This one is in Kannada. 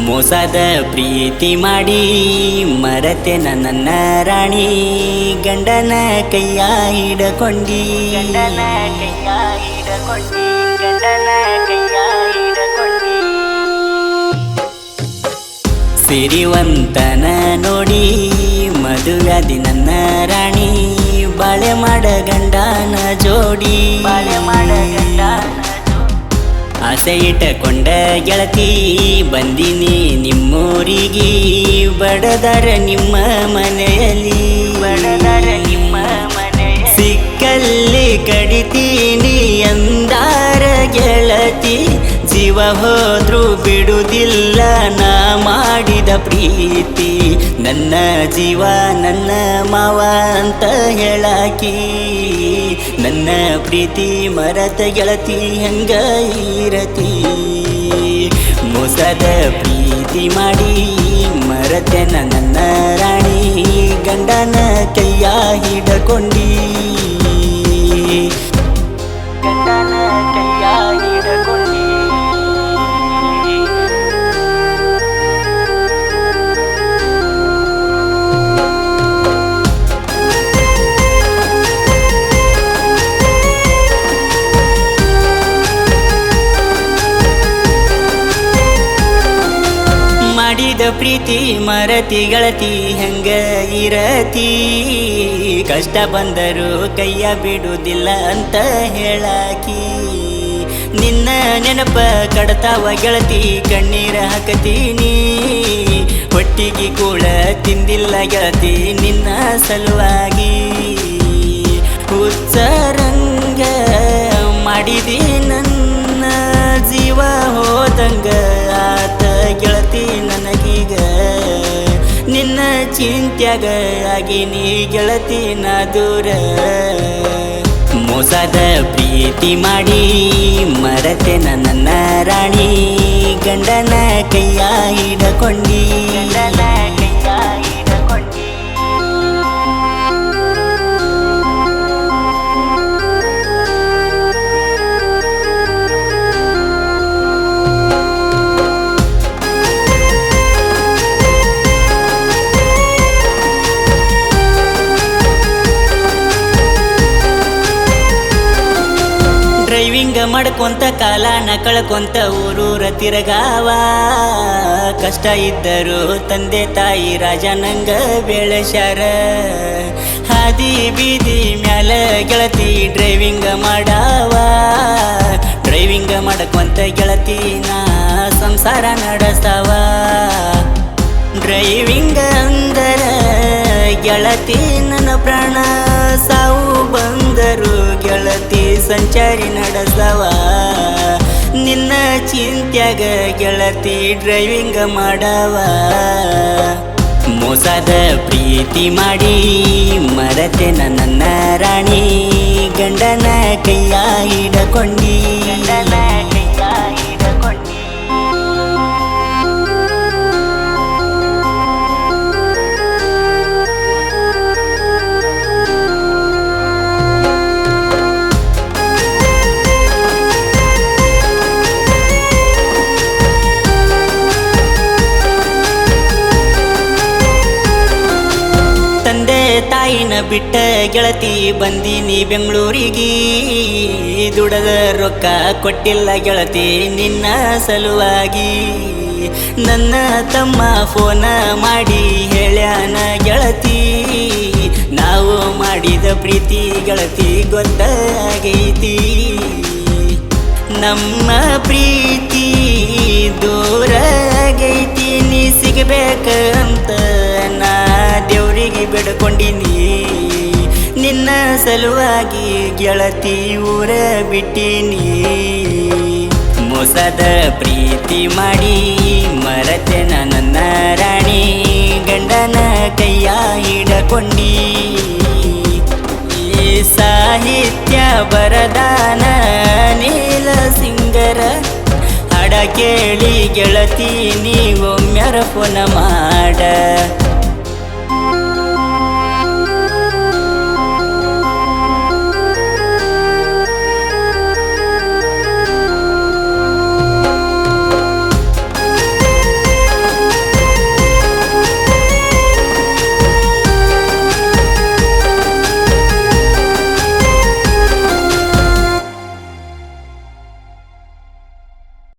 ಮೋಸದ ಪ್ರೀತಿ ಮಾಡಿ ಮರತೆ ನನ್ನ ರಾಣಿ ಗಂಡನ ಕೈಯ ಹಿಡಕೊಂಡಿ ಗಂಡನ ಕೈಯ ಹಿಡಕೊಂಡಿ ಗಂಡನ ಕೈಯ ಹಿಡಕೊಂಡಿ ಸಿರಿವಂತನ ನೋಡಿ ಮದುವ್ಯಾದಿ ನನ್ನ ರಾಣಿ ಬಾಳೆ ಮಾಡ ಗಂಡನ ಜೋಡಿ ಬಾಳೆ ಮಾಡ ಗಂಡನ ಆಸೆ ಇಟ್ಟಕೊಂಡ ಗೆಳತಿ ಬಂದಿನಿ ನಿಮ್ಮೂರಿಗೆ ಬಡದರ ನಿಮ್ಮ ಮನೆಯಲ್ಲಿ ಬಡದರ ನಿಮ್ಮ ಮನೆ ಸಿಕ್ಕಲ್ಲಿ ಕಡಿತೀನಿ ಎಂದಾರ ಗೆಳತಿ ಜೀವ ಹೋದ್ರು ಬಿಡುವುದಿಲ್ಲ ನಾ ಮಾಡಿದ ಪ್ರೀತಿ ನನ್ನ ಜೀವ ನನ್ನ ಮಾವ ಅಂತ ಹೇಳಾಕಿ ನನ್ನ ಪ್ರೀತಿ ಮರತ ಗೆಳತಿ ಹೆಂಗ ಇರತಿ ಮೋಸದ ಪ್ರೀತಿ ಮಾಡಿ ಮರತೆ ನನ್ನ ರಾಣಿ ಗಂಡನ ಕೈಯ ಹಿಡಕೊಂಡಿ ಗಂಡನ ಕೈಯ ಹಿಡಕೊಂಡಿ ಮಾಡಿದ ಪ್ರೀತಿ ಮರತಿ ಗೆಳತಿ ಹೆಂಗ ಇರತಿ ಕಷ್ಟ ಬಂದರು ಕೈಯ ಬಿಡುವುದಿಲ್ಲ ಅಂತ ಹೇಳಾಕಿ ನಿನ್ನ ನೆನಪ ಕಡತಾವ ಗೆಳತಿ ಕಣ್ಣೀರ ಹಾಕತೀನಿ ಹೊಟ್ಟಿಗೆ ಕೂಡ ತಿಂದಿಲ್ಲ ಗೆಳತಿ ನಿನ್ನ ಸಲುವಾಗಿ ಹುಚ್ಚರಂಗ ಮಾಡಿದಿ ನನ್ನ ಜೀವ ಹೋದಂಗ ಆತ ಗೆಳತಿ ನನಗೀಗ ನಿನ್ನ ಚಿಂತ್ಯಾಗ ಆಗಿನಿ ಗೆಳತಿ ನಾ ದೂರ ಮೋಸದ ಪ್ರೀತಿ ಮಾಡಿ ಮರತೆ ನನ್ನ ರಾಣಿ ಗಂಡನ ಕೈಯ ಹಿಡಕೊಂಡಿ ಗಂಡನ ಕೈಯ ಹಿಡಕೊಂಡಿ ಡ್ರೈವಿಂಗ್ ಮಾಡ್ಕೊಂತ ಕಾಲನ ಕಳ್ಕೊಂತ ಊರೂರ ತಿರಗಾವ ಕಷ್ಟ ಇದ್ದರು ತಂದೆ ತಾಯಿ ರಾಜನಂಗ ಬೆಳೆಸ್ಯಾರ ಹಾದಿ ಬೀದಿ ಮ್ಯಾಲ ಗೆಳತಿ ಡ್ರೈವಿಂಗ್ ಮಾಡಾವ ಡ್ರೈವಿಂಗ್ ಮಾಡ್ಕೊಂತ ಗೆಳತಿ ನಾ ಸಂಸಾರ ನಡೆಸ್ತಾವ ಡ್ರೈವಿಂಗ್ ಅಂದರ ಗೆಳತಿ ನನ್ನ ಪ್ರಾಣ ಸಾವು ಬಂದರು ಗೆಳತಿ ಸಂಚಾರಿ ನಡೆಸವ ನಿನ್ನ ಚಿಂತ್ಯಾಗ ಗೆಳತಿ ಡ್ರೈವಿಂಗ್ ಮಾಡವ ಮೋಸದ ಪ್ರೀತಿ ಮಾಡಿ ಮರತೆ ನನ್ನ ರಾಣಿ ಗಂಡನ ಕೈಯ ಹಿಡಕೊಂಡಿ ಗಂಡನ ಕೈಯ ಹಿಡಕೊಂಡಿ ತಾಯಿನ ಬಿಟ್ಟ ಗೆಳತಿ ಬಂದೀನಿ ಬೆಂಗಳೂರಿಗೆ ದುಡದ ರೊಕ್ಕ ಕೊಟ್ಟಿಲ್ಲ ಗೆಳತಿ ನಿನ್ನ ಸಲುವಾಗಿ ನನ್ನ ತಮ್ಮ ಫೋನ ಮಾಡಿ ಹೇಳ್ಯಾನ ಗೆಳತಿ ನಾವು ಮಾಡಿದ ಪ್ರೀತಿ ಗೆಳತಿ ಗೊತ್ತಾಗೈತಿ ನಮ್ಮ ಪ್ರೀತಿ ದೂರ ಆಗೈತಿ ನೀ ಸಿಗಬೇಕಂತ ನಾ ದೇವ್ರಿಗೆ ಬೇಡ್ಕೊಂಡಿನಿ ನಿನ್ನ ಸಲುವಾಗಿ ಗೆಳತಿ ಊರ ಬಿಟ್ಟಿನಿ ಮೋಸದ ಪ್ರೀತಿ ಮಾಡಿ ಮರತೆ ನನ್ನ ರಾಣಿ ಗಂಡನ ಕೈಯ ಹಿಡಕೊಂಡಿ ಈ ಸಾಹಿತ್ಯ ಬರದಾನ ನೀಲ ಸಿಂಗರ ಹಾಡ ಕೇಳಿ ಗೆಳತಿ ನೀವೊಮ್ಮೆರ ಫೋನ ಮಾಡ